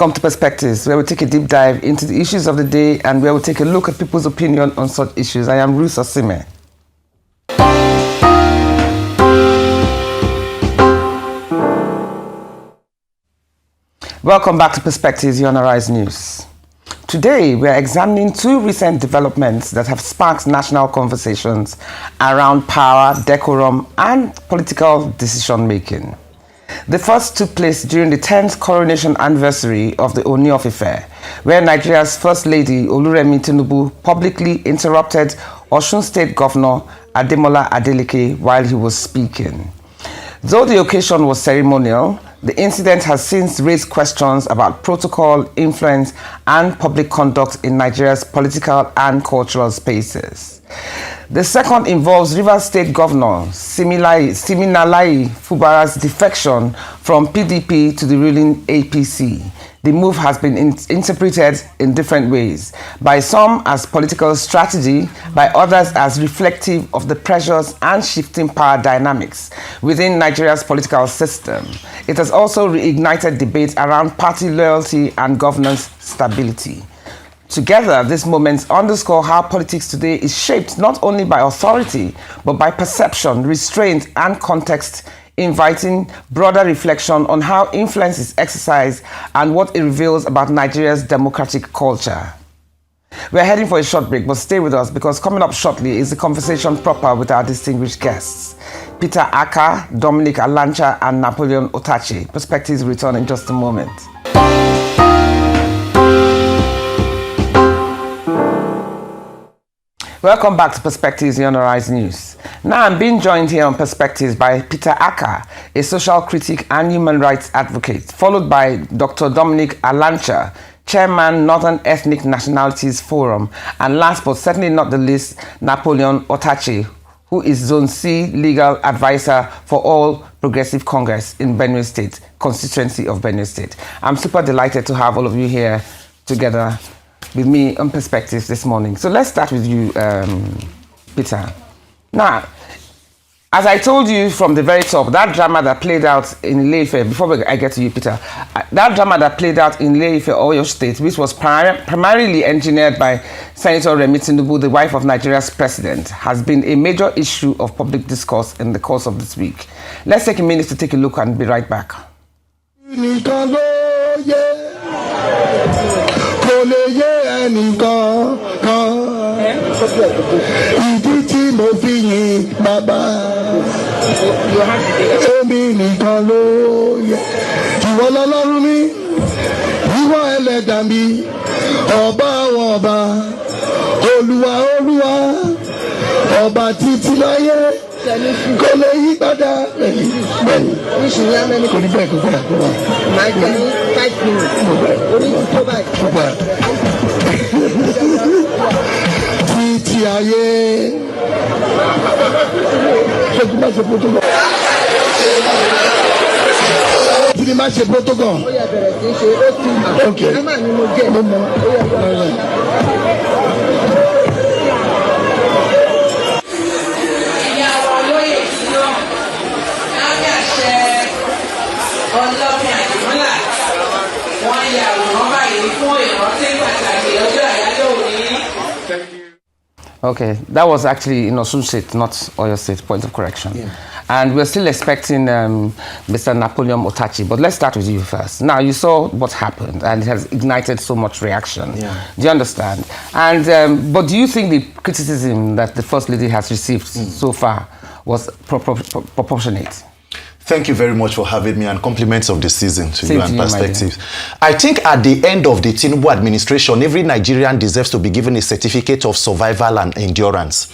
Welcome to Perspectives, where we take a deep dive into the issues of the day and where we take a look at people's opinion on such issues. I am Ruth Osime. Welcome back to Perspectives here on Arise News. Today, we are examining two recent developments that have sparked national conversations around power, decorum, and political decision-making. The first took place during the 10th coronation anniversary of the Ooni of Ife, where Nigeria's First Lady Oluremi Tinubu publicly interrupted Osun State Governor Ademola Adeleke while he was speaking. Though the occasion was ceremonial, the incident has since raised questions about protocol, influence, and public conduct in Nigeria's political and cultural spaces. The second involves Rivers State Governor Siminalayi Fubara's defection from PDP to the ruling APC. The move has been interpreted in different ways, by some as political strategy, by others as reflective of the pressures and shifting power dynamics within Nigeria's political system. It has also reignited debate around party loyalty and governance stability. Together, these moments underscore how politics today is shaped not only by authority, but by perception, restraint, and context, inviting broader reflection on how influence is exercised and what it reveals about Nigeria's democratic culture. We're heading for a short break, but stay with us because coming up shortly is the conversation proper with our distinguished guests. Peter Akah, Dominic Alancha, and Napoleon Otache. Perspectives return in just a moment. Welcome back to Perspectives here on Arise News. Now I'm being joined here on Perspectives by Peter Akah, a social critic and human rights advocate, followed by Dr. Dominic Alancha, Chairman, Northern Ethnic Nationalities Forum, and last but certainly not the least, Napoleon Otache, who is Zone C legal advisor for All Progressive Congress in Benue State, constituency of Benue State. I'm super delighted to have all of you here together with me on Perspectives this morning. So let's start with you, Peter. Now, as I told you from the very top, that drama that played out in Ile-Ife, before I get to you, Peter, that drama that played out in Ile-Ife, Oyo State, which was primarily engineered by Senator Remi Tinubu, the wife of Nigeria's president, has been a major issue of public discourse in the course of this week. Let's take a minute to take a look and be right back. Ìdí tí mo fi yin bàbá èmi nìkan ló yẹ ìwọ lọ́lọ́run mi ìwọ ẹlẹ́dàá mi ọba àwọn ọba olúwa olúwa ọba títí láyé kò lè yí padà bẹ́ẹ̀ni kò ní bẹ́ẹ̀ kò fẹ́ kó wà. máa jẹ ní 5 minutes orí tó báyìí. Títí ayé ṣé kí n má ṣe protocol? Kí ni má ṣe protocol? Ó yà bẹ̀rẹ̀ sí ṣe ó ti ok ẹ má ní mo jẹ́ mo mọ̀ ó yà bẹ̀rẹ̀. Ìyàwó olóyè sílọ lábẹ́ àṣẹ ọlọ́pìn àdìmọ́là wọ́n ya àwòrán báyìí fún ìrántí pàtàkì ọjọ́ àyájọ́ òní. Okay, that was actually in Osun State, not Oyo State, point of correction. Yeah. And we're still expecting Mr. Napoleon Otache, but let's start with you first. Now, you saw what happened, and it has ignited so much reaction. Yeah. Do you understand? And but do you think the criticism that the First Lady has received so far was proportionate? Thank you very much for having me, and compliments of the season to you and Perspectives. I think at the end of the Tinubu administration, every Nigerian deserves to be given a certificate of survival and endurance,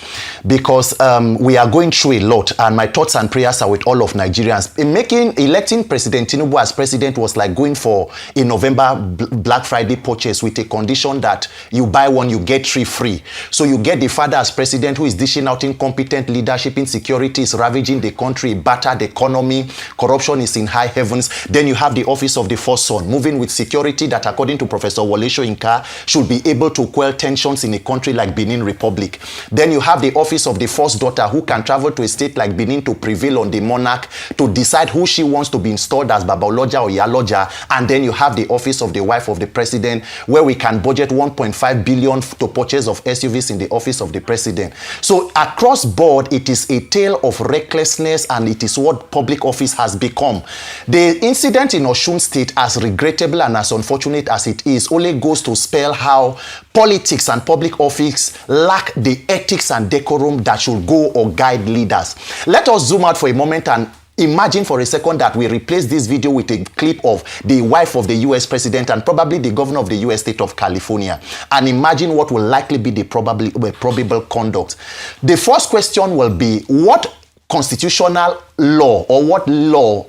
because we are going through a lot, and my thoughts and prayers are with all of Nigerians. Electing President Tinubu as president was like going for a November Black Friday purchase with a condition that you buy one, you get 3 free. So you get the father as president who is dishing out incompetent leadership, insecurity is ravaging the country, battered economy, money, corruption is in high heavens. Then you have the office of the first son, moving with security that, according to Professor Wole Soyinka, should be able to quell tensions in a country like Benin Republic. Then you have the office of the first daughter, who can travel to a state like Benin to prevail on the monarch, to decide who she wants to be installed as Babaloja or Yaloja. And then you have the office of the wife of the president, where we can budget 1.5 billion to purchase of SUVs in the office of the president. So across board, it is a tale of recklessness, and it is what public office has become. The incident in Osun State, as regrettable and as unfortunate as it is, only goes to spell how politics and public office lack the ethics and decorum that should go or guide leaders. Let us zoom out for a moment and imagine for a second that we replace this video with a clip of the wife of the US president and probably the governor of the US state of California, and imagine what will likely be the probable conduct. The first question will be, what constitutional law or what law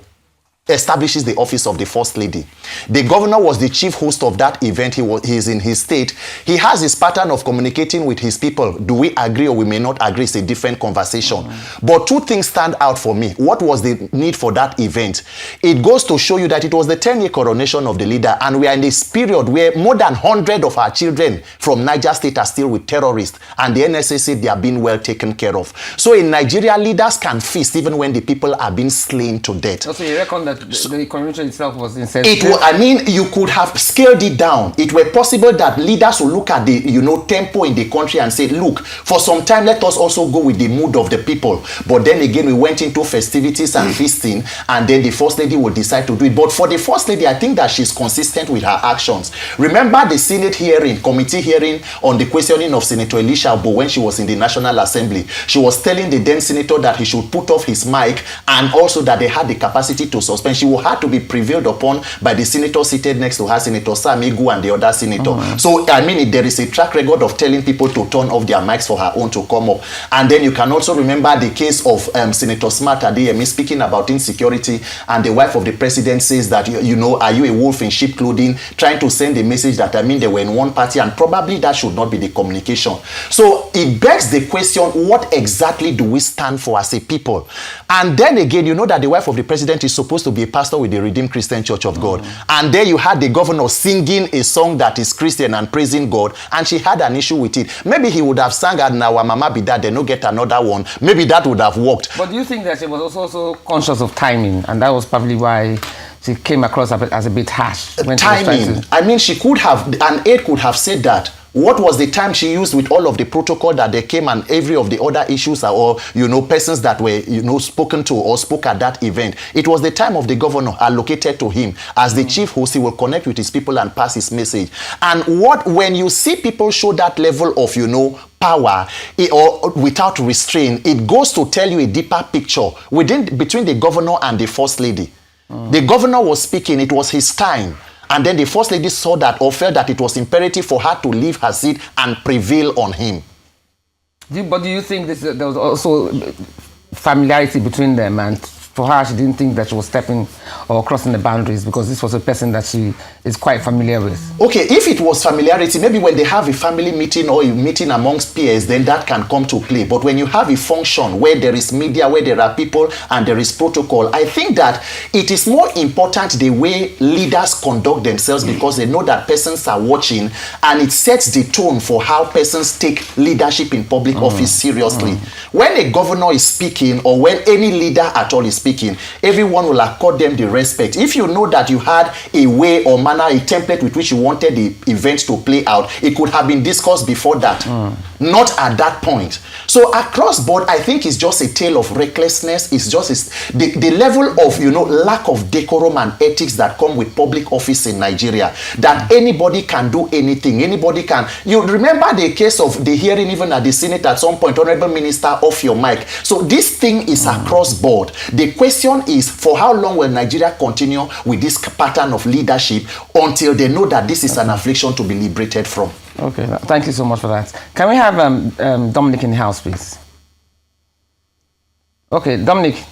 establishes the office of the first lady? The governor was the chief host of that event. He is in his state. He has his pattern of communicating with his people. Do we agree or we may not agree? It's a different conversation. But two things stand out for me. What was the need for that event? It goes to show you that it was the 10-year coronation of the leader, and we are in this period where more than 100 of our children from Niger State are still with terrorists, and the NSA said they are being well taken care of. So in Nigeria, leaders can feast even when the people are being slain to death. Also, you reckon that the coronation itself was I insensitive? mean, you could have scaled it down. It were possible that leaders will look at the, tempo in the country and say, look, for some time, let us also go with the mood of the people. But then again, we went into festivities and feasting, and then the first lady will decide to do it. But for the first lady, I think that she's consistent with her actions. Remember the Senate hearing, committee hearing on the questioning of Senator Elisha Abo when she was in the National Assembly. She was telling the then senator that he should put off his mic, and also that they had the capacity to suspend. She will have to be prevailed upon by the senator seated next to her, Senator Sam Egu, and the other senator. So, I mean, there is a track record of telling people to turn off their mics for her own to come up. And then you can also remember the case of Senator Smart Adeyemi speaking about insecurity, and the wife of the president says that, are you a wolf in sheep clothing, trying to send a message that, they were in one party, and probably that should not be the communication. So it begs the question, what exactly do we stand for as a people? And then again, that the wife of the president is supposed to be a pastor with the Redeemed Christian Church of God. And there you had the governor singing a song that is Christian and praising God, and she had an issue with it. Maybe he would have sang "Now Mama be that, they no get another one." Maybe that would have worked. But do you think that she was also conscious of timing, and that was probably why she came across as a bit harsh? When timing. I mean, she could have, an aide could have said that. What was the time she used with all of the protocol that they came and every of the other issues or, persons that were, spoken to or spoke at that event? It was the time of the governor allocated to him. As the chief host, he will connect with his people and pass his message. And when you see people show that level of, power or without restraint, it goes to tell you a deeper picture between the governor and the first lady. The governor was speaking, it was his time. And then the first lady saw that or felt that it was imperative for her to leave her seat and prevail on him. But do you think there was also familiarity between them, and for her, she didn't think that she was stepping or crossing the boundaries because this was a person that she is quite familiar with? Okay, if it was familiarity, maybe when they have a family meeting or a meeting amongst peers, then that can come to play. But when you have a function where there is media, where there are people and there is protocol, I think that it is more important the way leaders conduct themselves because they know that persons are watching, and it sets the tone for how persons take leadership in public office seriously. When a governor is speaking, or when any leader at all is speaking, everyone will accord them the respect. If you know that you had a way or manner, a template with which you wanted the event to play out, it could have been discussed before that, not at that point. So across board, I think it's just a tale of recklessness. It's just the level of lack of decorum and ethics that come with public office in Nigeria, that anybody can do anything, anybody can. You remember the case of the hearing even at the Senate at some point, Honorable Minister, off your mic. So this thing is across board. The question is, for how long will Nigeria continue with this pattern of leadership until they know that this is an affliction to be liberated from? Okay, thank you so much for that. Can we have Dominic in the house, please? Okay, Dominic,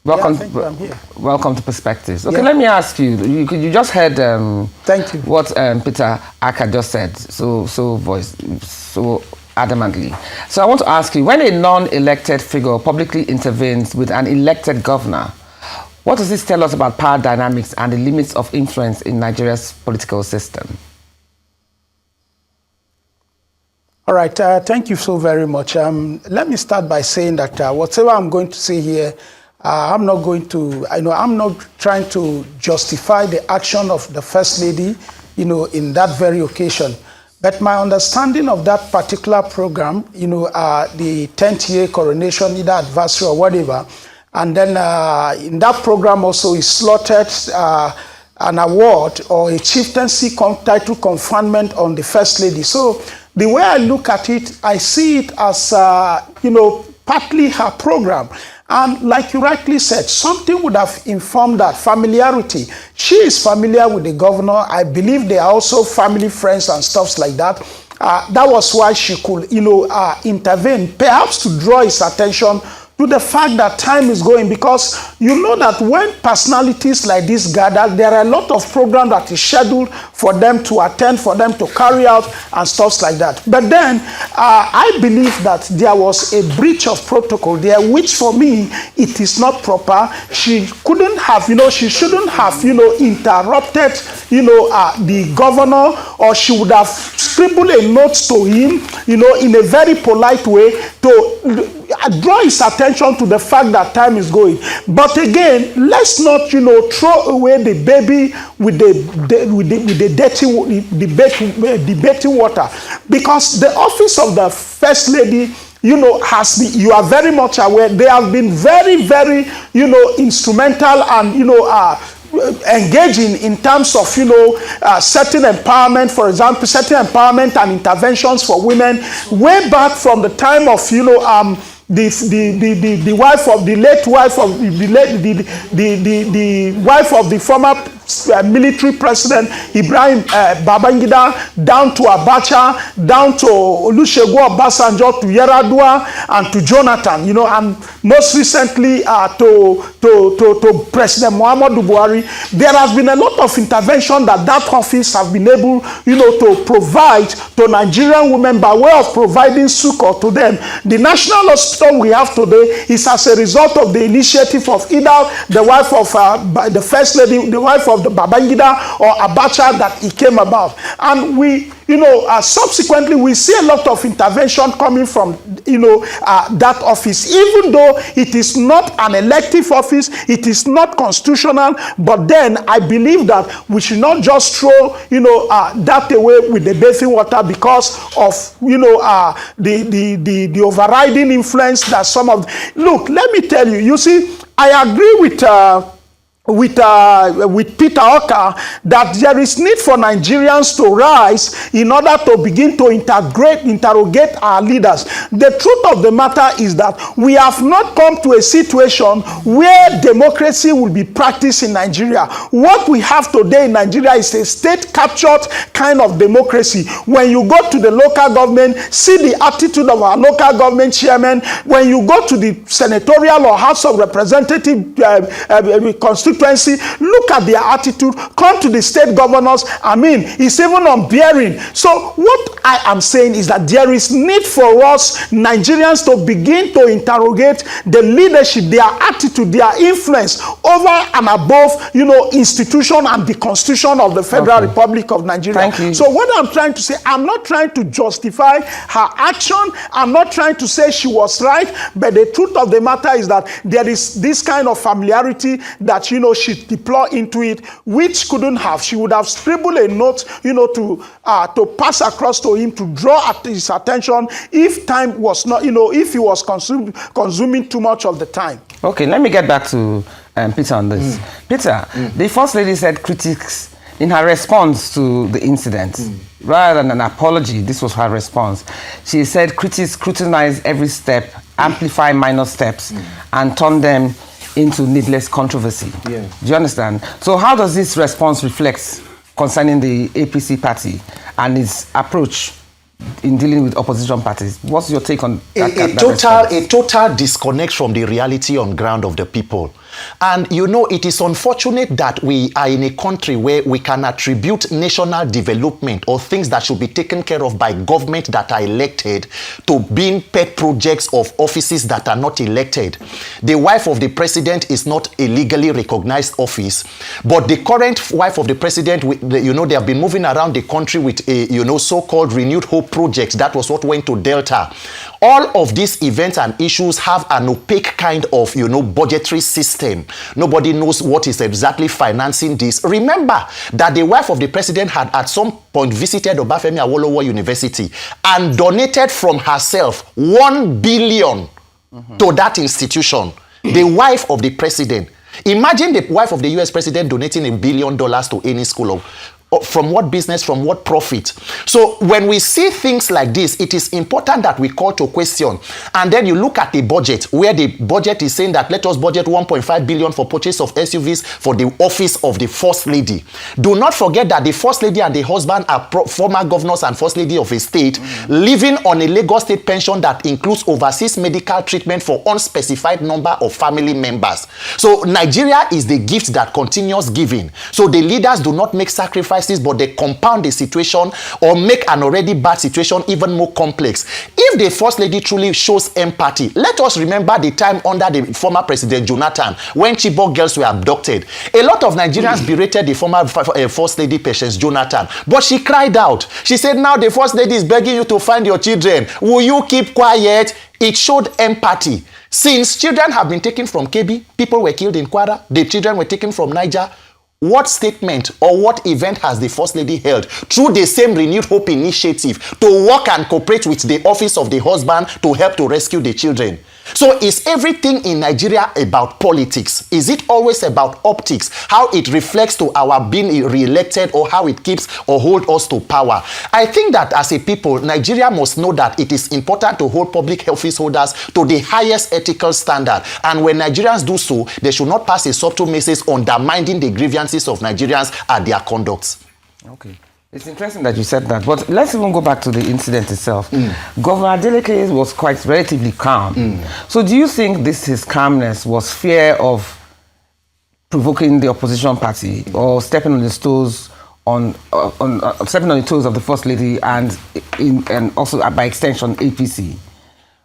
welcome. Yeah, thank you, I'm here. Welcome to Perspectives. Okay, let me ask you. You just heard thank you. What Peter Akah just said so adamantly. So I want to ask you, when a non-elected figure publicly intervenes with an elected governor, What does this tell us about power dynamics and the limits of influence in Nigeria's political system? All right, thank you so very much. Let me start by saying that whatever I'm going to say here, I'm not trying to justify the action of the First Lady, in that very occasion. But my understanding of that particular program, the 10th year coronation, either anniversary or whatever, and then in that program also is slotted an award or a chieftaincy title conferment on the First Lady. So the way I look at it, I see it as, partly her program. And like you rightly said, something would have informed that familiarity. She is familiar with the governor. I believe they are also family friends and stuff like that. That was why she could, intervene, perhaps to draw his attention to the fact that time is going, because you know that when personalities like this gather, there are a lot of programs that is scheduled for them to attend, for them to carry out and stuff like that. But then I believe that there was a breach of protocol there, which for me, it is not proper. She couldn't have, she shouldn't have, interrupted, the governor, or she would have scribbled a note to him, in a very polite way to draw his attention to the fact that time is going. But again, let's not, throw away the baby with the dirty water, because the office of the First Lady, you are very much aware, they have been very, very, instrumental and, engaging in terms of, certain empowerment, for example, certain empowerment and interventions for women way back from the time of, the wife of the late wife of the wife of the former military president Ibrahim Babangida, down to Abacha, down to Olusegun Obasanjo, to Yar'Adua, and to Jonathan, and most recently to President Muhammadu Buhari. There has been a lot of intervention that office have been able, to provide to Nigerian women by way of providing succor to them. The national hospital we have today is as a result of the initiative of either the wife of the First Lady, the wife of the Babangida or Abacha, that it came about. And we, subsequently we see a lot of intervention coming from, that office, even though it is not an elective office, it is not constitutional. But then I believe that we should not just throw, that away with the bathing water because of, the overriding influence that some of. Look, let me tell you. You see, I agree with Peter Akah that there is need for Nigerians to rise in order to begin to interrogate our leaders. The truth of the matter is that we have not come to a situation where democracy will be practiced in Nigeria. What we have today in Nigeria is a state-captured kind of democracy. When you go to the local government, see the attitude of our local government chairman. When you go to the senatorial or House of Representative constituency, look at their attitude. Come to the state governors, it's even unbearing. So what I am saying is that there is need for us Nigerians to begin to interrogate the leadership, their attitude, their influence over and above, institution and the constitution of the Federal Republic of Nigeria. Thank you. So what I'm trying to say, I'm not trying to justify her action. I'm not trying to say she was right, but the truth of the matter is that there is this kind of familiarity that, she deployed into it, which couldn't have. She would have scribbled a note, to pass across to him to draw his attention if time was not, if he was consuming too much of the time. Okay, let me get back to Peter on this. Peter, the First Lady said critics in her response to the incident, rather than an apology, this was her response. She said critics scrutinize every step, amplify minor steps, and turn them into needless controversy. Yeah. Do you understand? So how does this response reflect concerning the APC party and its approach in dealing with opposition parties? What's your take on that? A total disconnect from the reality on ground of the people. And you know, it is unfortunate that we are in a country where we can attribute national development or things that should be taken care of by government that are elected to being pet projects of offices that are not elected. The wife of the president is not a legally recognized office, but the current wife of the president, you know, they have been moving around the country with a, you know, so-called renewed hope project. That was what went to Delta. All of these events and issues have an opaque kind of, you know, budgetary system. Nobody knows what is exactly financing this. Remember that the wife of the president had at some point visited Obafemi Awolowo University and donated from herself 1 billion to that institution. The wife of the president. Imagine the wife of the US president donating $1 billion to any school. From what business, from what profit? So when we see things like this, it is important that we call to question. And then you look at the budget, where the budget is saying that let us budget 1.5 billion for purchase of SUVs for the office of the First Lady. Do not forget that the First Lady and the husband are former governors and First Lady of a state, living on a Lagos state pension that includes overseas medical treatment for unspecified number of family members. So Nigeria is the gift that continues giving. So the leaders do not make sacrifices, but they compound the situation or make an already bad situation even more complex. If the First Lady truly shows empathy, let us remember the time under the former President Jonathan when Chibok girls were abducted. A lot of Nigerians berated the former First Lady Patience Jonathan, but she cried out. She said, now the First Lady is begging you to find your children. Will you keep quiet? It showed empathy. Since children have been taken from Kebbi, people were killed in Kwara, the children were taken from Niger. What statement or what event has the First Lady held through the same Renewed Hope initiative to work and cooperate with the office of the husband to help to rescue the children? So is everything in Nigeria about politics? Is it always about optics? How it reflects to our being re-elected or how it keeps or hold us to power? I think that as a people, Nigeria must know that it is important to hold public office holders to the highest ethical standard. And when Nigerians do so, they should not pass a subtle message undermining the grievances of Nigerians at their conducts. Okay. It's interesting that you said that, but let's even go back to the incident itself. Governor Adeleke was quite relatively calm. So do you think his calmness was fear of provoking the opposition party or stepping on the toes stepping on the toes of the First Lady and also by extension APC?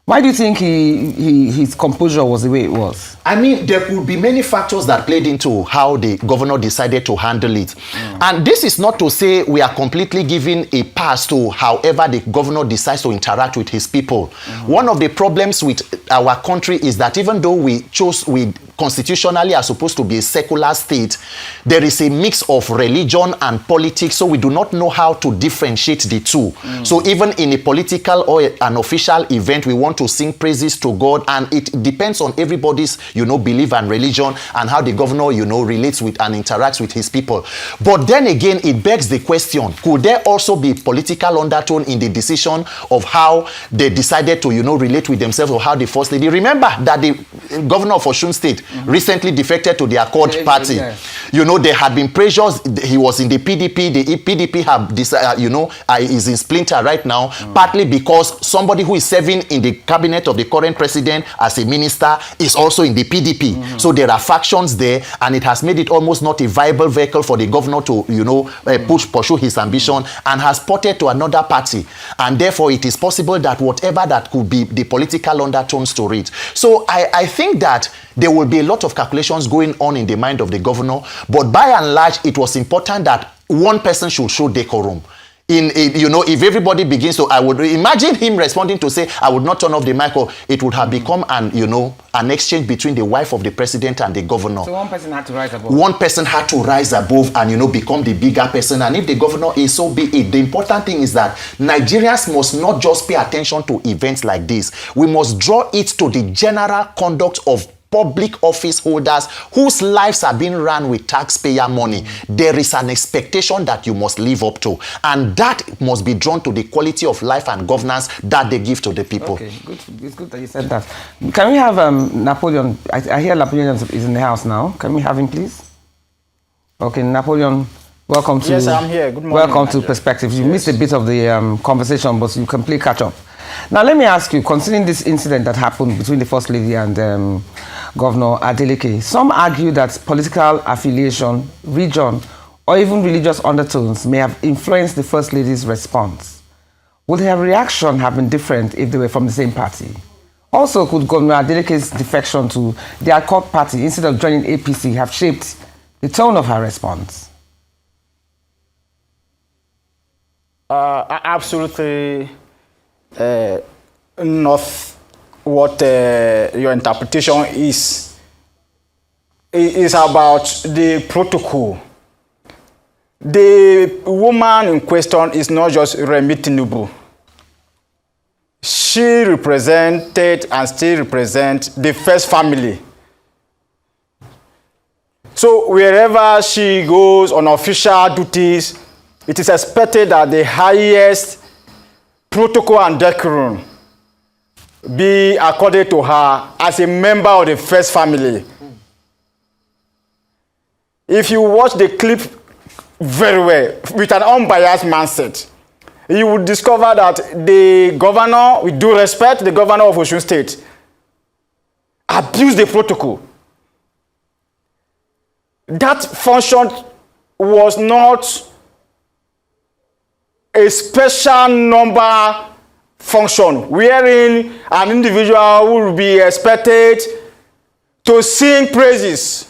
Why do you think his composure was the way it was? I mean, there could be many factors that played into how the governor decided to handle it. And this is not to say we are completely giving a pass to however the governor decides to interact with his people. One of the problems with our country is that even though we constitutionally are supposed to be a secular state, there is a mix of religion and politics, so we do not know how to differentiate the two. So even in a political or an official event, we want to sing praises to God, and it depends on everybody's, belief and religion and how the governor, relates with and interacts with his people. But then again, it begs the question, could there also be political undertone in the decision of how they decided to, relate with themselves, or how the First Lady? Remember that the governor of Osun State recently defected to the Akah party. There had been pressures. He was in the PDP. The PDP have decided, is in splinter right now, partly because somebody who is serving in the cabinet of the current president as a minister is also in the PDP. So there are factions there, and it has made it almost not a viable vehicle for the governor to, pursue his ambition, and has ported to another party. And therefore, it is possible that whatever that could be the political undertones to it. So I think that there will be a lot of calculations going on in the mind of the governor, but by and large, it was important that one person should show decorum. If everybody begins to, I would imagine him responding to say, I would not turn off the mic, or it would have become an exchange between the wife of the president and the governor. So one person had to rise above. One person had to rise above and, become the bigger person. And if the governor is, so be it. The important thing is that Nigerians must not just pay attention to events like this. We must draw it to the general conduct of public office holders whose lives are being run with taxpayer money. There is an expectation that you must live up to, and that must be drawn to the quality of life and governance that they give to the people. Okay, good. It's good that you said that. Can we have Napoleon? I hear Napoleon is in the house now. Can we have him, please? Okay, Napoleon, welcome to. Yes, I'm here. Good morning. Welcome to Perspectives. You missed a bit of the conversation, but you can please catch up. Now, let me ask you, considering this incident that happened between the First Lady and Governor Adeleke. Some argue that political affiliation, region, or even religious undertones may have influenced the First Lady's response. Would her reaction have been different if they were from the same party? Also, could Governor Adeleke's defection to the Akah party instead of joining APC have shaped the tone of her response? Absolutely not what your interpretation is. It is about the protocol. The woman in question is not just Remi Tinubu. She represented and still represents the first family. So wherever she goes on official duties, it is expected that the highest protocol and decorum be accorded to her as a member of the first family. If you watch the clip very well, with an unbiased mindset, you will discover that the governor, with due respect, the governor of Osun State, abused the protocol. That function was not a special number function wherein an individual will be expected to sing praises.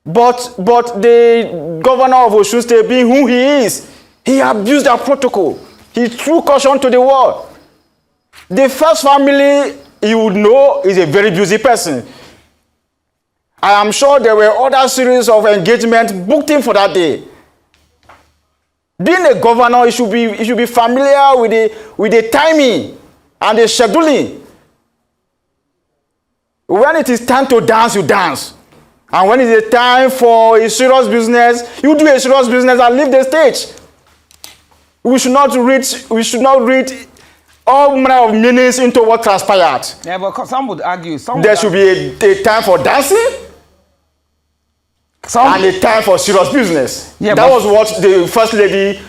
But the governor of Osun State, being who he is, he abused that protocol. He threw caution to the world. The first family, you would know, is a very busy person. I am sure there were other series of engagements booked in for that day. Being a governor, you should be familiar with the timing and the scheduling. When it is time to dance, you dance. And when it is time for a serious business, you do a serious business and leave the stage. We should not read all manner of meanings into what transpired. Yeah, but some would argue. There should be a time for dancing and a time for serious business. Yeah, that was what the First Lady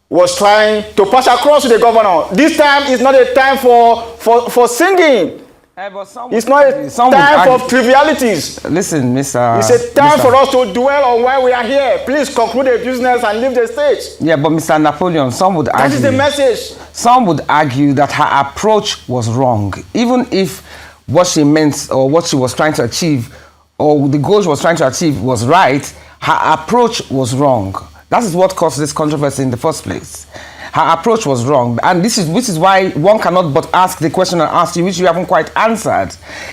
was trying to pass across to the governor. This time is not a time for singing. It's not a time for trivialities. Listen, Mr. It's a time for us to dwell on why we are here. Please conclude the business and leave the stage. Yeah, but Mr. Napoleon, some would argue. That is the message. Some would argue that her approach was wrong. Even if what she meant or what she was trying to achieve or the goal she was trying to achieve was right, her approach was wrong. That is what caused this controversy in the first place. Her approach was wrong, and this is why one cannot but ask the question I asked you, which you haven't quite answered.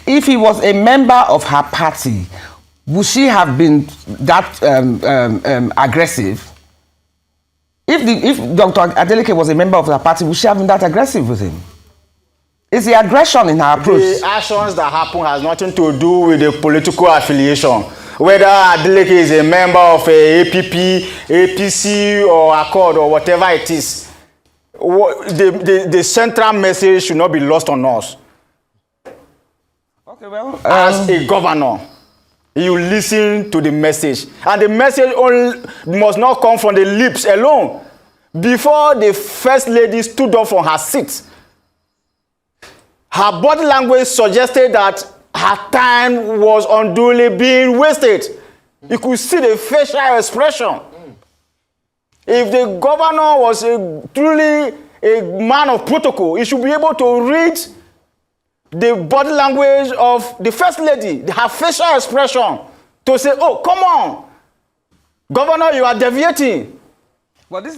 If he was a member of her party, would she have been that aggressive? If Dr. Adeleke was a member of her party, would she have been that aggressive with him? It's the aggression in her approach. The actions that happen has nothing to do with the political affiliation. Whether Adeleke is a member of a APP, APC, or Accord, or whatever it is, the central message should not be lost on us. Okay, well, as a governor, you listen to the message, and the message only must not come from the lips alone. Before the First Lady stood up from her seat, her body language suggested that her time was unduly being wasted. You could see the facial expression. If the governor was truly a man of protocol, he should be able to read the body language of the First Lady, her facial expression, to say, oh, come on, Governor, you are deviating.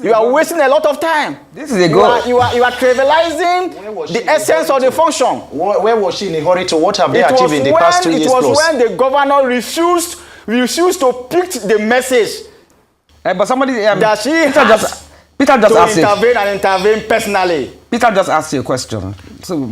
You are wasting a lot of time. This is a goal. You are trivializing the essence of the function. Where was she in a hurry to? What have they achieved in the past 2 years plus? It was when the governor refused to pick the message. But somebody that she Peter just asked intervene personally. Peter just asked you a question. So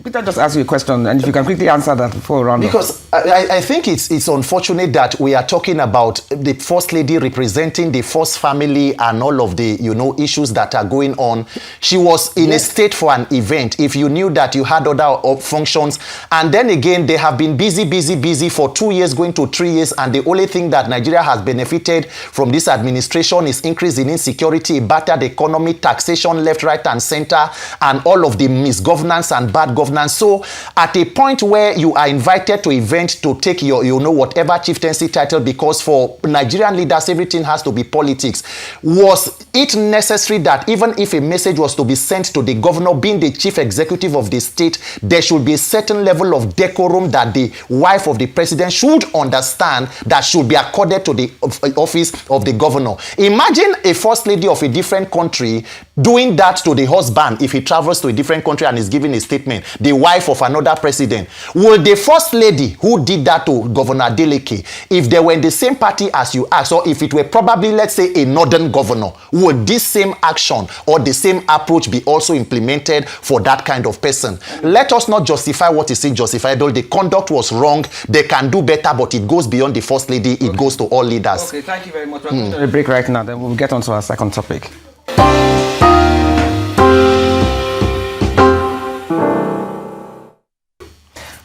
Peter just asked you a question, and if you can quickly answer that before we round up. Because I think it's unfortunate that we are talking about the First Lady representing the first family and all of the issues that are going on. She was in a state for an event. If you knew that you had other functions, and then again they have been busy for 2 years going to 3 years, and the only thing that Nigeria has benefited from this administration is increase in insecurity, battered economy, taxation left, right, and center. Akah and all of the misgovernance and bad governance. So at a point where you are invited to event to take your, whatever chieftaincy title, because for Nigerian leaders, everything has to be politics. Was it necessary that even if a message was to be sent to the governor, being the chief executive of the state, there should be a certain level of decorum that the wife of the president should understand that should be accorded to the office of the governor? Imagine a first lady of a different country doing that to the husband if he travels to a different country and is giving a statement, the wife of another president. Will the first lady who did that to Governor Adeleke, if they were in the same party as you asked, or if it were probably, let's say, a northern governor, would this same action or the same approach be also implemented for that kind of person? Let us not justify what is injustifiable. The conduct was wrong. They can do better, but it goes beyond the first lady. It goes to all leaders. Okay, thank you very much. We're going to a break right now, then we'll get on to our second topic.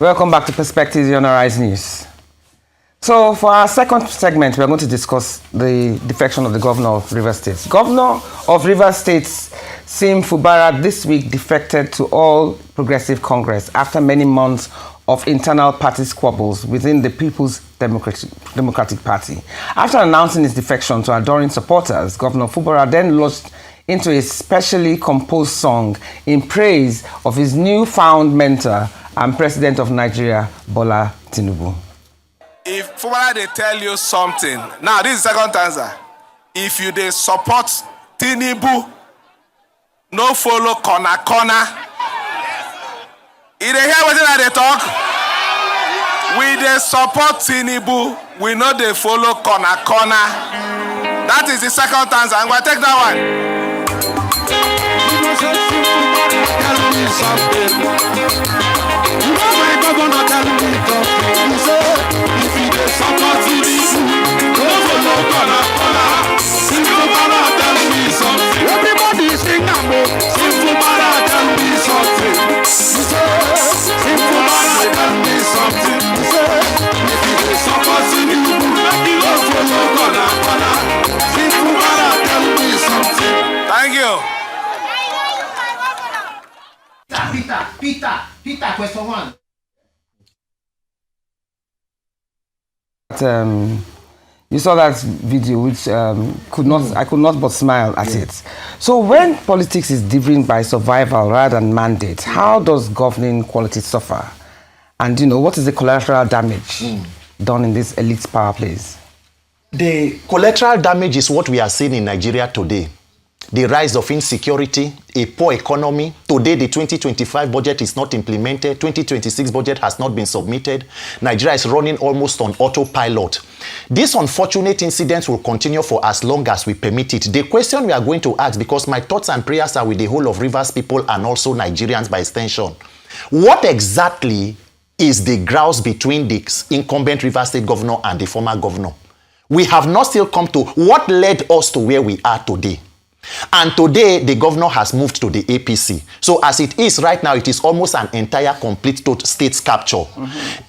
Welcome back to Perspectives on Arise News. So for our second segment, we're going to discuss the defection of the governor of Rivers State. Governor of Rivers State, Sim Fubara, this week defected to All Progressive Congress after many months of internal party squabbles within the People's Democratic Party. After announcing his defection to adoring supporters, Governor Fubara then launched into a specially composed song in praise of his newfound mentor and President of Nigeria, Bola Tinubu. If Fubara they tell you something, now this is the second answer. If you they support Tinubu, no follow corner. If they hear what they talk, we they support Tinubu, we know they follow corner. That is the second answer. I'm going to take that one. Everybody sing now. Simple Mara, tell me something. Simple Mara, tell me something. If you support you, make it up for your corner. Simple Mara, tell me something. Thank you. Peter, question one. You saw that video, which I could not but smile at it. So when politics is driven by survival rather than mandate, how does governing quality suffer? And what is the collateral damage done in these elite power plays? The collateral damage is what we are seeing in Nigeria today. The rise of insecurity, a poor economy. Today, the 2025 budget is not implemented. 2026 budget has not been submitted. Nigeria is running almost on autopilot. These unfortunate incidents will continue for as long as we permit it. The question we are going to ask, because my thoughts and prayers are with the whole of Rivers people and also Nigerians by extension, what exactly is the grouse between the incumbent Rivers State governor and the former governor? We have not still come to what led us to where we are today. And today, the governor has moved to the APC. So as it is right now, it is almost an entire complete state capture.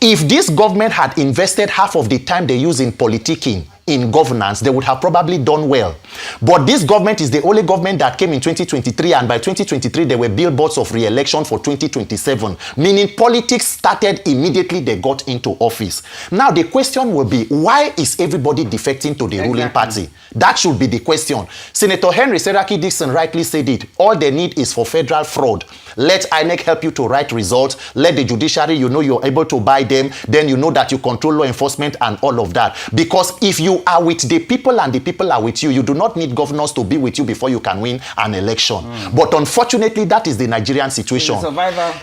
If this government had invested half of the time they use in politicking, in governance, they would have probably done well. But this government is the only government that came in 2023, and by 2023, there were billboards of re-election for 2027, meaning politics started immediately they got into office. Now, the question will be, why is everybody defecting to the ruling party? That should be the question. Senator Henry Seraki Dixon rightly said it. All they need is for federal fraud. Let INEC help you to write results. Let the judiciary, you're able to buy them. Then you know that you control law enforcement and all of that. Because if you are with the people and the people are with you, you do not need governors to be with you before you can win an election. But unfortunately, that is the Nigerian situation.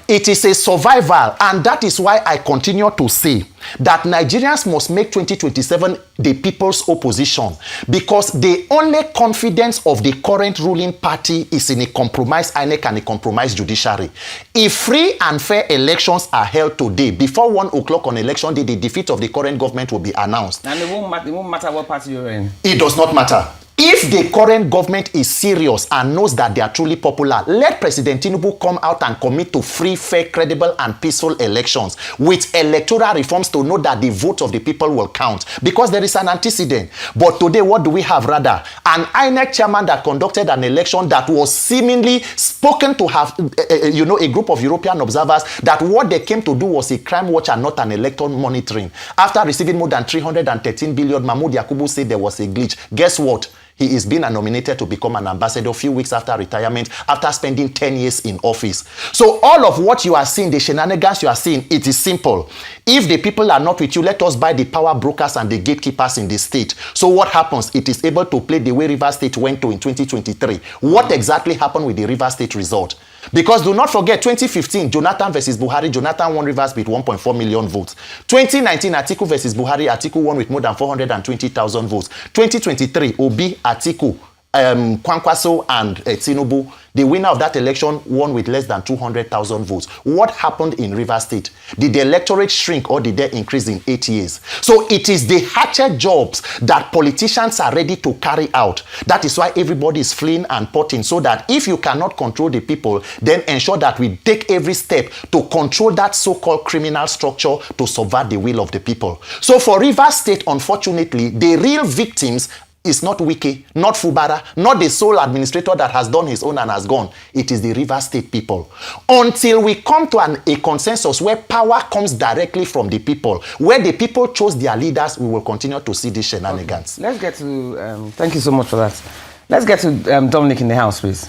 It is a survival. And that is why I continue to say that Nigerians must make 2027 the people's opposition, because the only confidence of the current ruling party is in a compromised INEC and a compromised judiciary. If free and fair elections are held today, before 1 o'clock on election day, the defeat of the current government will be announced. And it won't matter what party you're in. It does not matter. If the current government is serious and knows that they are truly popular, let President Tinubu come out and commit to free, fair, credible, and peaceful elections with electoral reforms to know that the vote of the people will count, because there is an antecedent. But today, what do we have rather? An INEC chairman that conducted an election that was seemingly spoken to have, a group of European observers that what they came to do was a crime watch and not an electoral monitoring. After receiving more than 313 billion, Mahmoud Yakubu said there was a glitch. Guess what? He is being nominated to become an ambassador a few weeks after retirement, after spending 10 years in office. So all of what you are seeing, the shenanigans you are seeing, it is simple. If the people are not with you, let us buy the power brokers and the gatekeepers in the state. So what happens? It is able to play the way Rivers State went to in 2023. What exactly happened with the Rivers State result? Because do not forget, 2015, Jonathan versus Buhari, Jonathan won Rivers with 1.4 million votes. 2019, Atiku versus Buhari, Atiku won with more than 420,000 votes. 2023, Obi, Atiku, Kwankwaso, and Tinubu, the winner of that election won with less than 200,000 votes. What happened in Rivers State? Did the electorate shrink or did they increase in 8 years? So it is the hatchet jobs that politicians are ready to carry out. That is why everybody is fleeing and potting, so that if you cannot control the people, then ensure that we take every step to control that so-called criminal structure to subvert the will of the people. So for Rivers State, unfortunately, the real victims is not Wiki, not Fubara, not the sole administrator that has done his own and has gone. It is the Rivers State people. Until we come to a consensus where power comes directly from the people, where the people chose their leaders, we will continue to see these shenanigans. Okay. Let's get to, thank you so much for that. Let's get to Dominic in the house, please.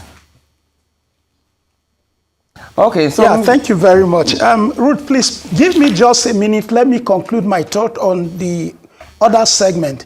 Okay, so... Yeah, thank you very much. Ruth, please give me just a minute. Let me conclude my thought on the other segment.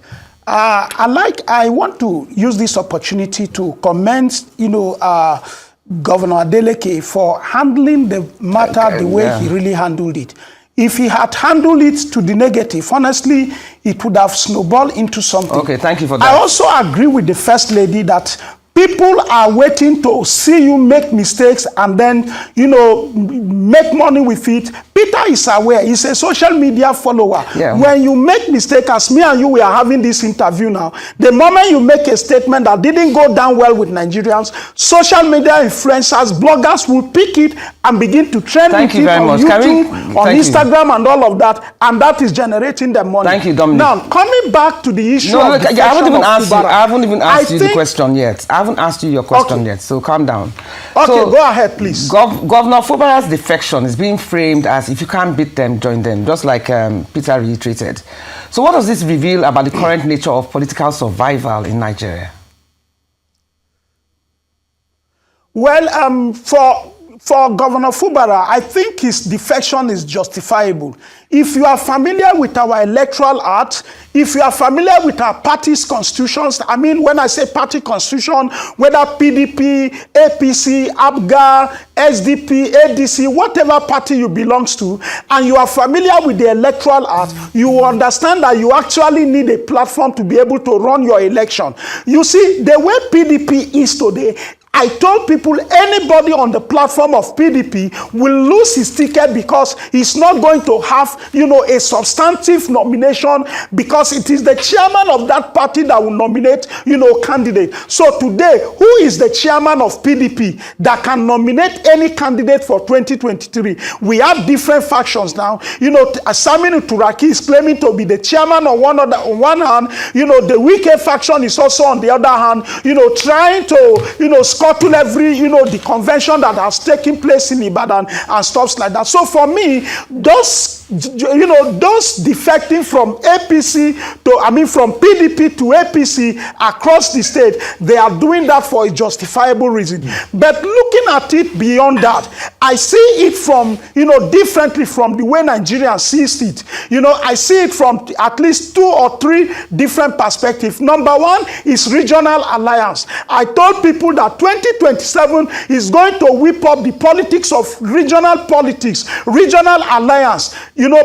I want to use this opportunity to commend, Governor Adeleke for handling the matter the way he really handled it. If he had handled it to the negative, honestly, it would have snowballed into something. Okay, thank you for that. I also agree with the First Lady that people are waiting to see you make mistakes and then, make money with it. Peter is aware. He's a social media follower. Yeah. When you make mistakes, as me and you, we are having this interview now, the moment you make a statement that didn't go down well with Nigerians, social media influencers, bloggers will pick it and begin to trend with it on YouTube, on Instagram, and all of that, and that is generating the money. Thank you, Dominic. Now, coming back to the issue I haven't even asked you the question yet. I haven't asked you your question yet, so calm down. Okay, so, go ahead, please. Governor Fubara's defection is being framed as if you can't beat them, join them, just like Peter reiterated. So what does this reveal about the current nature of political survival in Nigeria? Well, for Governor Fubara, I think his defection is justifiable. If you are familiar with our electoral act, if you are familiar with our party's constitutions, I mean, when I say party constitution, whether PDP, APC, Akah, SDP, ADC, whatever party you belong to, and you are familiar with the electoral act, you will understand that you actually need a platform to be able to run your election. You see, the way PDP is today, I told people anybody on the platform of PDP will lose his ticket because he's not going to have, a substantive nomination, because it is the chairman of that party that will nominate, candidate. So today, who is the chairman of PDP that can nominate any candidate for 2023? We have different factions now. Saminu Turaki is claiming to be the chairman on one hand. The Wike faction is also on the other hand, trying to, scuttle every, the convention that has taken place in Ibadan and stuff like that. So for me, those defecting from from PDP to APC across the state, they are doing that for a justifiable reason. But looking at it beyond that, I see it from, differently from the way Nigerians sees it. I see it from at least 2 or 3 different perspectives. Number one is regional alliance. I told people that 2027 is going to whip up the politics of regional politics, regional alliance.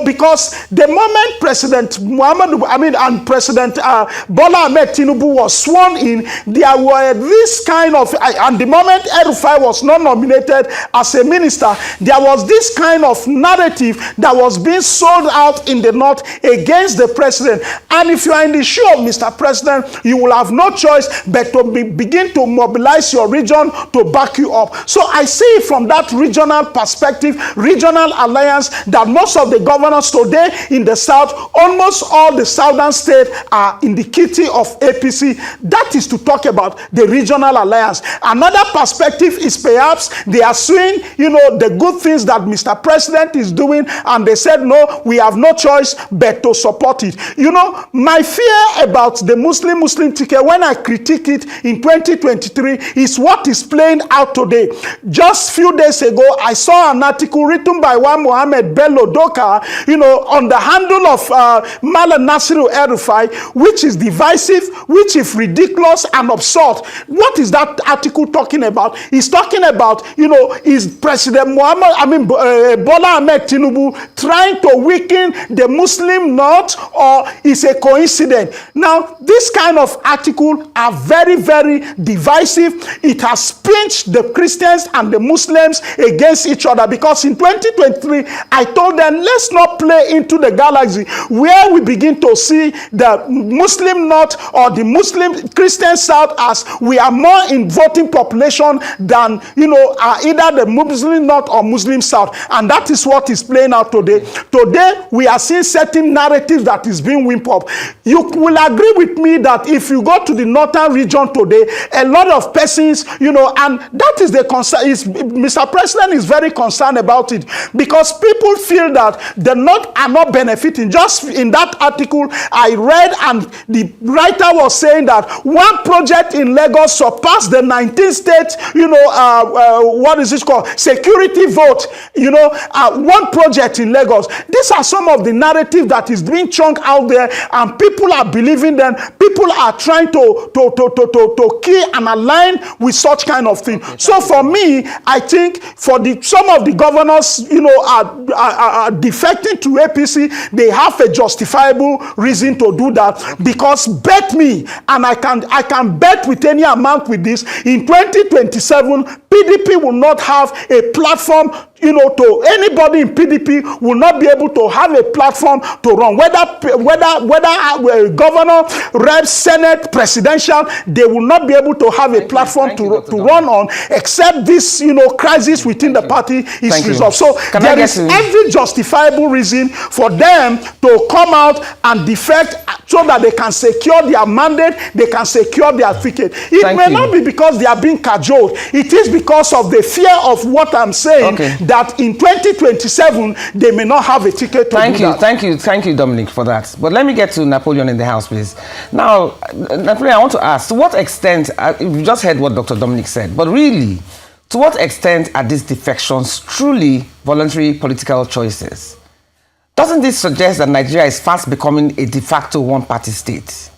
because the moment President and President Bola Ahmed Tinubu was sworn in, there were this kind of, and the moment El-Rufai was not nominated as a minister, there was this kind of narrative that was being sold out in the north against the president. And if you are in the shoe of Mr. President, you will have no choice but to begin to mobilize your region to back you up. So I see from that regional perspective, regional alliance, that most of the governors today in the south, almost all the southern states are in the kitty of APC. That is to talk about the regional alliance. Another perspective is perhaps they are seeing, the good things that Mr. President is doing, and they said, no, we have no choice but to support it. My fear about the Muslim ticket, when I critique it in 2023, is what is playing out today. Just few days ago, I saw an article written by one Mohammed Bello Doka, on the handle of Malam Nasiru El-Rufai, which is divisive, which is ridiculous and absurd. What is that article talking about? He's talking about, is President Bola Ahmed Tinubu trying to weaken the Muslim North, or is a coincidence? Now, this kind of article are very, very divisive. It has pinched the Christians and the Muslims against each other, because in 2023, I told them, let's not play into the galaxy where we begin to see the Muslim North or the Muslim Christian South as we are more in voting population than, either the Muslim North or Muslim South. And that is what is playing out today. Today, we are seeing certain narratives that is being whipped up. You will agree with me that if you go to the northern region today, a lot of persons, and that is the concern. Mr. President is very concerned about it, because people feel that the North are not benefiting. Just in that article I read, and the writer was saying that one project in Lagos surpassed the 19 states, what is this called? Security vote, one project in Lagos. These are some of the narrative that is being chunked out there, and people are believing them. People are trying to key and align with such kind of thing. Okay, so for me, I think for some of the governors, are defecting to APC, they have a justifiable reason to do that, because bet me, and I can bet with any amount with this, in 2027, PDP will not have a platform, to anybody in PDP will not be able to have a platform to run. Whether governor, rep, senate, presidential, they will not be able to have a platform to run on, except this, crisis within the party is resolved. So there is every justifiable reason for them to come out and defect, so that they can secure their mandate, they can secure their ticket. It may not be because they are being cajoled. It is because of the fear of what I'm saying, that in 2027, they may not have a ticket to do that. Thank you, Dominic, for that. But let me get to Napoleon in the house, please. Now, Napoleon, I want to ask, to what extent, you just heard what Dr. Dominic said, but really, to what extent are these defections truly voluntary political choices? Doesn't this suggest that Nigeria is fast becoming a de facto one-party state?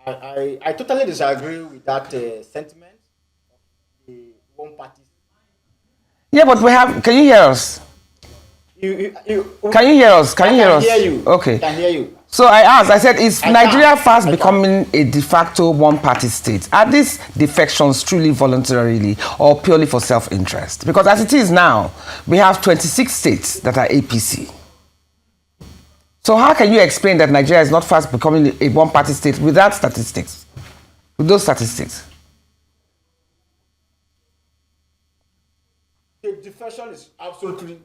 I totally disagree with that sentiment of the one-party. Yeah, but we have. Can you hear us? Can you hear us? Can you hear us? I can hear you. Okay. I can hear you. So I asked, I said, is Nigeria fast becoming a de facto one-party state? Are these defections truly voluntarily or purely for self-interest? Because as it is now, we have 26 states that are APC. So how can you explain that Nigeria is not fast becoming a one-party state without statistics? With those statistics? The defection is absolutely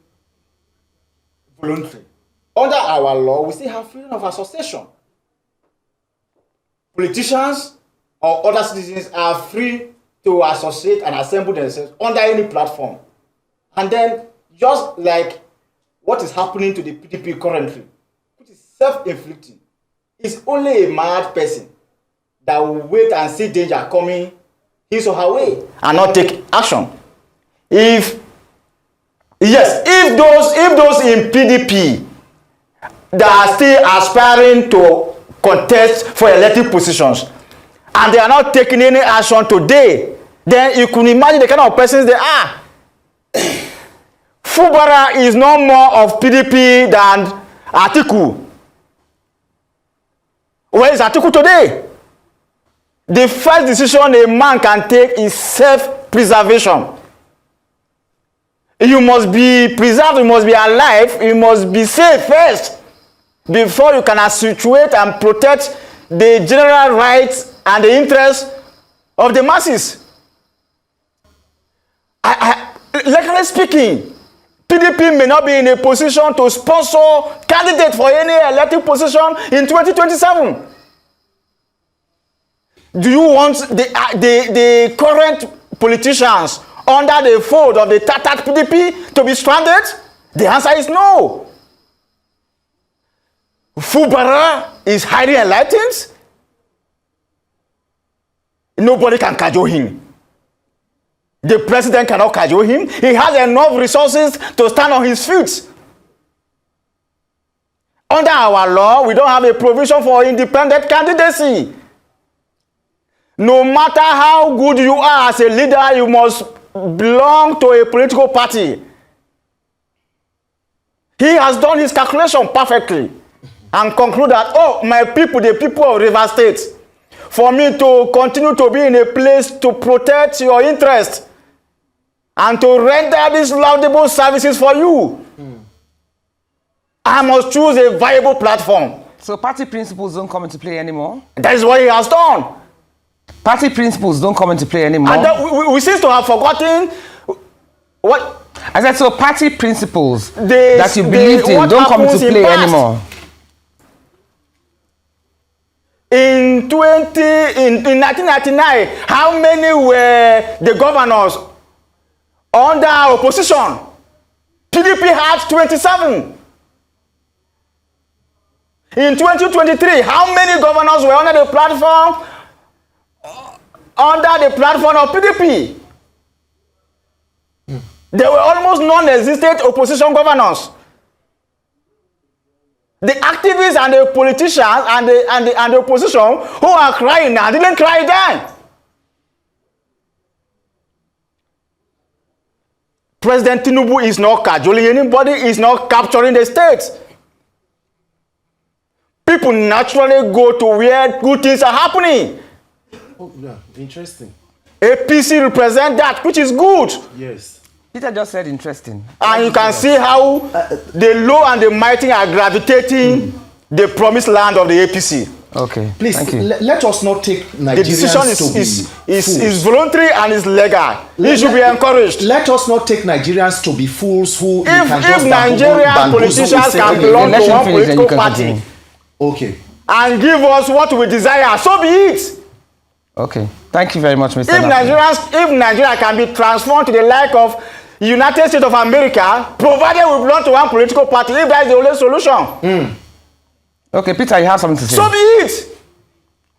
voluntary. Under our law, we still have freedom of association. Politicians or other citizens are free to associate and assemble themselves under any platform. And then, just like what is happening to the PDP currently, which is self-inflicting, it's only a mad person that will wait and see danger coming his or her way and not take action. If those in PDP that are still aspiring to contest for elected positions and they are not taking any action today, then you can imagine the kind of persons they are. Fubara is no more of PDP than Atiku. Where is Atiku today? The first decision a man can take is self-preservation. You must be preserved, you must be alive, you must be safe first before you can situate and protect the general rights and the interests of the masses. Legally speaking, PDP may not be in a position to sponsor candidates for any elected position in 2027. Do you want the current politicians under the fold of the tattered PDP to be stranded? The answer is no. Fubara is highly enlightened. Nobody can cajole him. The president cannot cajole him. He has enough resources to stand on his feet. Under our law, we don't have a provision for independent candidacy. No matter how good you are as a leader, you must belong to a political party. He has done his calculation perfectly and conclude that, oh, my people, the people of River State, for me to continue to be in a place to protect your interest and to render these laudable services for you, I must choose a viable platform. So party principles don't come into play anymore? That is what he has done. Party principles don't come into play anymore? And we seem to have forgotten what... I said, so party principles that you believed in don't come into play anymore? In 1999, how many were the governors under opposition? PDP had 27. In 2023, how many governors were under the platform of PDP? There were almost non-existent opposition governors. The activists and the politicians and the opposition who are crying now didn't cry then. President Tinubu is not cajoling anybody, is not capturing the state. People naturally go to where good things are happening. Oh, yeah, interesting. APC represent that, which is good. Yes. Peter just said interesting. And you can see how the low and the mighty are gravitating the promised land of the APC. Okay, please, thank you. Let us not take Nigerians the decision is voluntary and is legal. It should be encouraged. Let us not take Nigerians to be fools who if Nigerian politicians can belong to one political party, okay, and give us what we desire, so be it. Okay, thank you very much, Mr. If Nigeria can be transformed to the like of United States of America, provided we belong to one political party, if that is the only solution. Okay, Peter, you have something to say. So be it.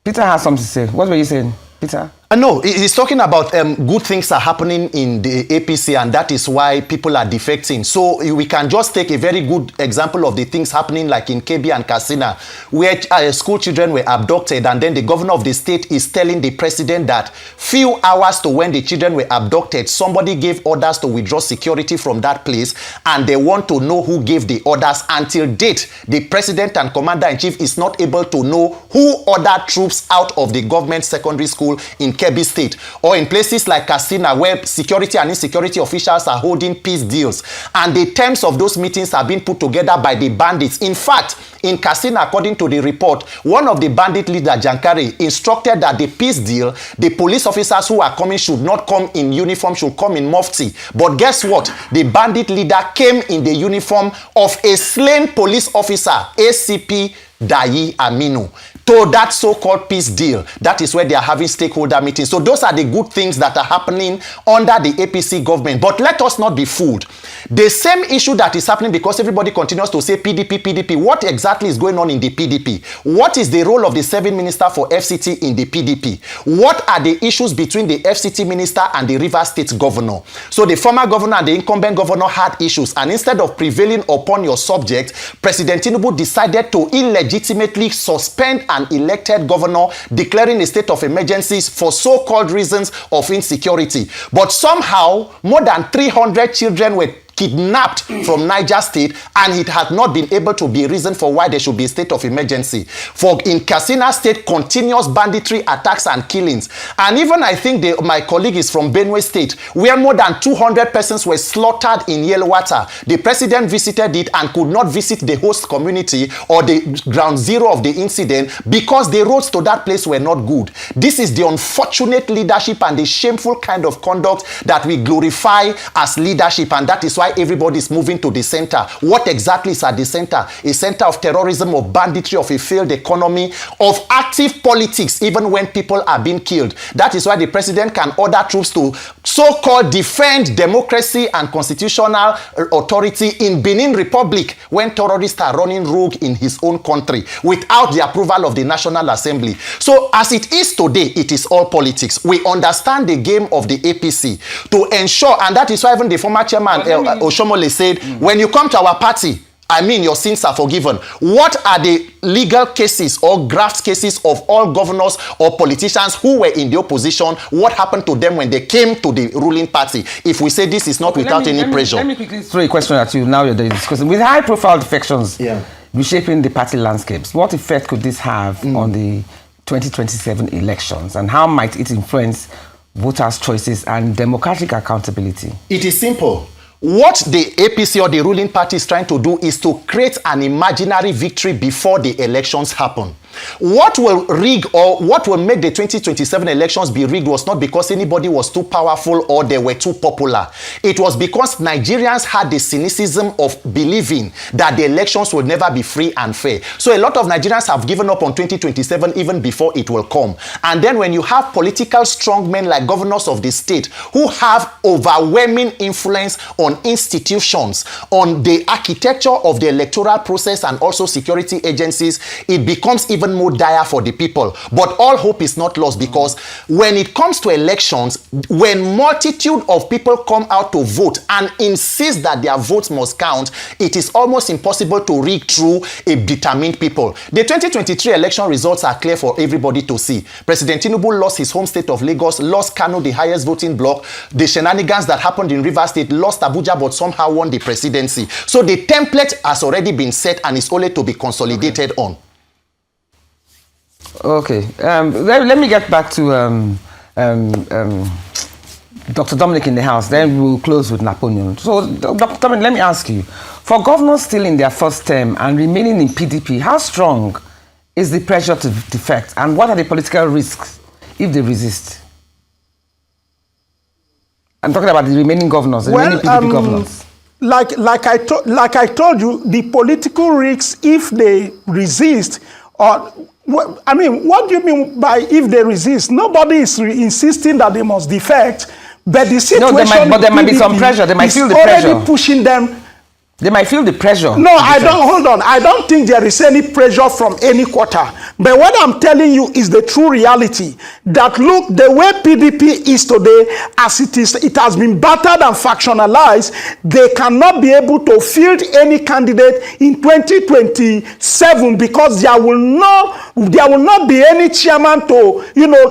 Peter has something to say. What were you saying, Peter? No, he's talking about good things are happening in the APC, and that is why people are defecting. So we can just take a very good example of the things happening like in Kebbi and Katsina, where school children were abducted, and then the governor of the state is telling the president that few hours to when the children were abducted, somebody gave orders to withdraw security from that place, and they want to know who gave the orders. Until date, the president and commander-in-chief is not able to know who ordered troops out of the government secondary school in Kebbi State, or in places like Katsina, where security and insecurity officials are holding peace deals, and the terms of those meetings are being put together by the bandits. In fact, in Katsina, according to the report, one of the bandit leader, Jankari, instructed that the peace deal, the police officers who are coming should not come in uniform, should come in mufti. But guess what? The bandit leader came in the uniform of a slain police officer, ACP Dayi Aminu, to that so-called peace deal. That is where they are having stakeholder meetings. So those are the good things that are happening under the APC government. But let us not be fooled. The same issue that is happening, because everybody continues to say PDP, PDP. What exactly is going on in the PDP? What is the role of the serving minister for FCT in the PDP? What are the issues between the FCT minister and the River State governor? So the former governor and the incumbent governor had issues, and instead of prevailing upon your subject, President Tinubu decided to illegitimately suspend an elected governor, declaring a state of emergencies for so-called reasons of insecurity. But somehow, more than 300 children were kidnapped from Niger State, and it has not been able to be a reason for why there should be a state of emergency. For in Katsina State, continuous banditry attacks and killings. And even I think my colleague is from Benue State, where more than 200 persons were slaughtered in Yelwata. The president visited it and could not visit the host community or the ground zero of the incident because the roads to that place were not good. This is the unfortunate leadership and the shameful kind of conduct that we glorify as leadership, and that is why everybody is moving to the center. What exactly is at the center? A center of terrorism, of banditry, of a failed economy, of active politics, even when people are being killed. That is why the president can order troops to so-called defend democracy and constitutional authority in Benin Republic when terrorists are running rogue in his own country without the approval of the National Assembly. So as it is today, it is all politics. We understand the game of the APC to ensure, and that is why even the former chairman Oshomole said, when you come to our party, I mean, your sins are forgiven. What are the legal cases or graft cases of all governors or politicians who were in the opposition? What happened to them when they came to the ruling party? If we say this is not without any pressure. Let me quickly throw a question at you now you're discussing. With high-profile defections reshaping the party landscapes, what effect could this have on the 2027 elections, and how might it influence voters' choices and democratic accountability? It is simple. What the APC or the ruling party is trying to do is to create an imaginary victory before the elections happen. What will rig or what will make the 2027 elections be rigged was not because anybody was too powerful or they were too popular. It was because Nigerians had the cynicism of believing that the elections would never be free and fair. So a lot of Nigerians have given up on 2027 even before it will come. And then when you have political strongmen like governors of the state who have overwhelming influence on institutions, on the architecture of the electoral process and also security agencies, it becomes even more dire for the people. But all hope is not lost, because when it comes to elections, when multitude of people come out to vote and insist that their votes must count, it is almost impossible to rig through a determined people. The 2023 election results are clear for everybody to see. President Tinubu lost his home state of Lagos, lost Kano, the highest voting bloc. The shenanigans that happened in Rivers State, lost Abuja, but somehow won the presidency. So the template has already been set and is only to be consolidated on. Okay, let me get back to Dr. Dominic in the house, then we'll close with Napoleon. So, Dr. Dominic, let me ask you, for governors still in their first term and remaining in PDP, how strong is the pressure to defect, and what are the political risks if they resist? I'm talking about the remaining governors, the remaining PDP governors. Like I told you, the political risks if they resist, or I mean, what do you mean by if they resist? Nobody is insisting that they must defect, but the situation. No, there might be some pressure. They might feel the pressure. Already pushing them. They might feel the pressure. No, I don't. Hold on. I don't think there is any pressure from any quarter. But what I'm telling you is the true reality. That look, the way PDP is today, as it is, it has been battered and factionalized. They cannot be able to field any candidate in 2027 because there will not be any chairman to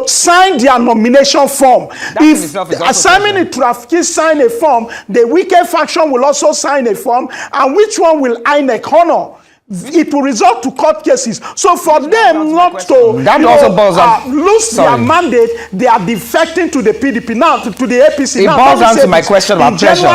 sign their nomination form. If Simon Trafiki sign a form, the wicked faction will also sign a form. And which one will INEC honor? It will result to court cases. So for them not to lose their mandate, they are defecting to the PDP now, to the APC. It boils down to my question about pressure.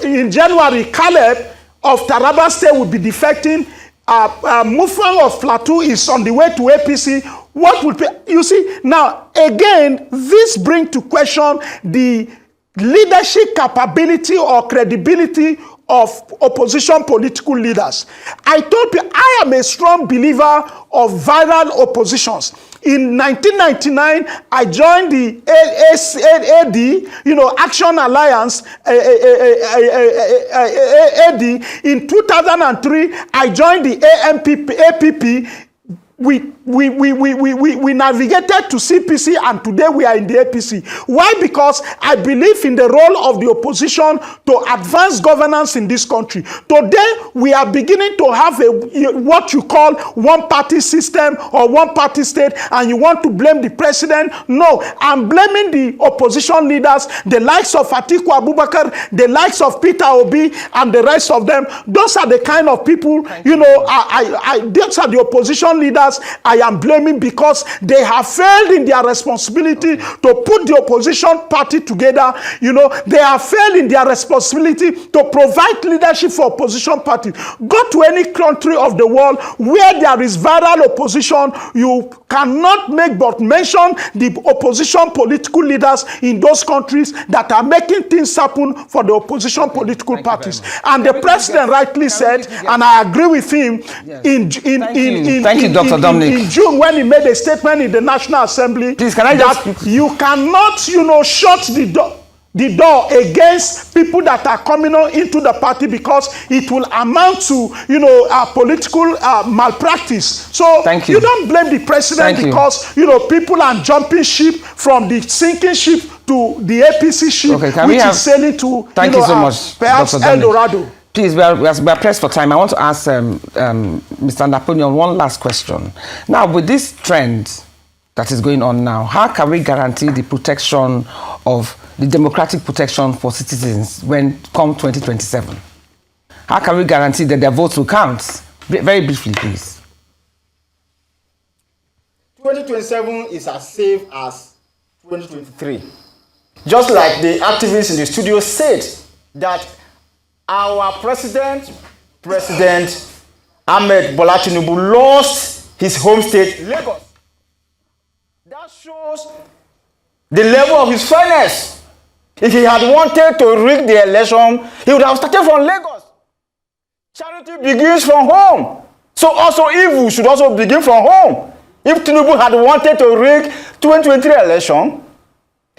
In January, Caleb of Taraba State will be defecting. Mufang of Plateau is on the way to APC. What will you see now? Again, this brings to question the leadership capability or credibility of opposition political leaders. I told you, I am a strong believer of viral oppositions. In 1999, I joined the AD, Action Alliance, AD. In 2003, I joined the APP. we navigated to CPC and today we are in the APC. Why? Because I believe in the role of the opposition to advance governance in this country. Today we are beginning to have what you call one-party system or one-party state, and you want to blame the president. No, I'm blaming the opposition leaders, the likes of Atiku Abubakar, the likes of Peter Obi, and the rest of them. Those are the kind of people, those are the opposition leaders I am blaming, because they have failed in their responsibility to put the opposition party together. They have failed in their responsibility to provide leadership for opposition party. Go to any country of the world where there is viral opposition, you cannot make but mention the opposition political leaders in those countries that are making things happen for the opposition political parties. And the president rightly said, and I agree with him, Thank you, Dr. Dominic. In June, when he made a statement in the National Assembly, please, can I just... that you cannot, shut the door against people that are coming into the party, because it will amount to, political malpractice. So you don't blame the president because, people are jumping ship from the sinking ship to the APC ship, which is sailing to, thank you so much, perhaps El Dorado. Please, we are pressed for time. I want to ask Mr. Napoleon one last question. Now, with this trend that is going on now, how can we guarantee the protection of the democratic protection for citizens when come 2027? How can we guarantee that their votes will count? Very briefly, please. 2027 is as safe as 2023. Just like the activists in the studio said, that our President Ahmed Bola Tinubu lost his home state, Lagos. That shows the level of his fairness. If he had wanted to rig the election, he would have started from Lagos. Charity begins from home. So also evil should also begin from home. If Tinubu had wanted to rig 2023 election,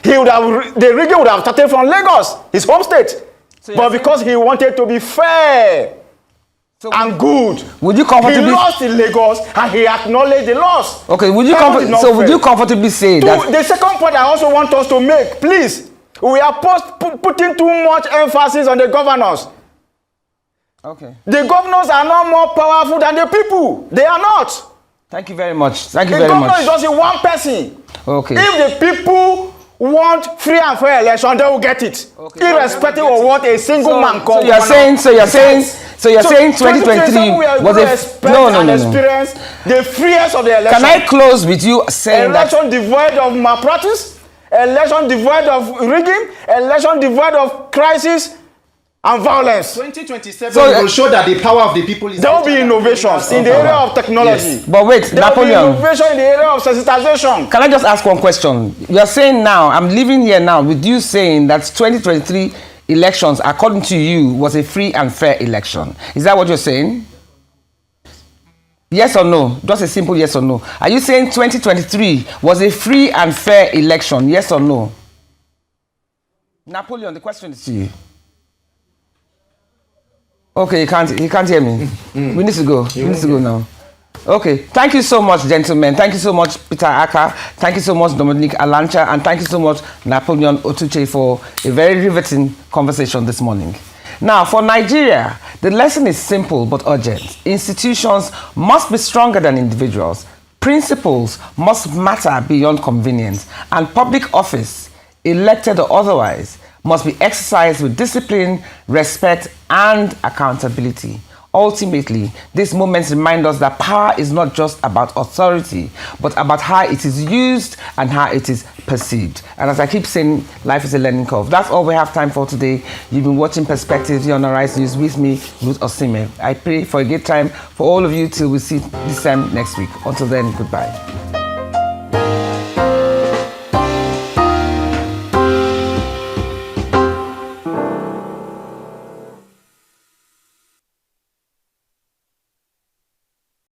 the rigging would have started from Lagos, his home state. But because he wanted to be fair and good, would you comfortably... he lost in Lagos and he acknowledged the loss. Okay, would you comfortably say that... The second point I also want us to make, please, we are putting too much emphasis on the governors. Okay. The governors are not more powerful than the people. They are not. Thank you very much. Thank you very much. The governor is just one person. Okay. If the people want free and fair election, they will get it, irrespective of what a single man calls. So you're saying 2023 was experience the freest of the election. Can I close with you saying election devoid of malpractice, election devoid of rigging, election devoid of crisis and violence. 2027 will show that the power of the people is... There will be innovations in the area of technology. Yes. But wait, there Napoleon... will be innovation in the area of sensitization. Can I just ask one question? You are saying now, I'm living here now with you saying that 2023 elections, according to you, was a free and fair election. Is that what you're saying? Yes or no? Just a simple yes or no. Are you saying 2023 was a free and fair election? Yes or no? Napoleon, the question is to you. Okay, he can't hear me. We need to go. We need to go now. Okay, thank you so much, gentlemen. Thank you so much, Peter Akah. Thank you so much, Dominic Alancha. And thank you so much, Napoleon Otache, for a very riveting conversation this morning. Now, for Nigeria, the lesson is simple but urgent. Institutions must be stronger than individuals. Principles must matter beyond convenience. And public office, elected or otherwise, must be exercised with discipline, respect, and accountability. Ultimately, these moments remind us that power is not just about authority, but about how it is used and how it is perceived. And as I keep saying, life is a learning curve. That's all we have time for today. You've been watching Perspectives here on Arise News with me, Ruth Osime. I pray for a good time for all of you till we see this time next week. Until then, goodbye.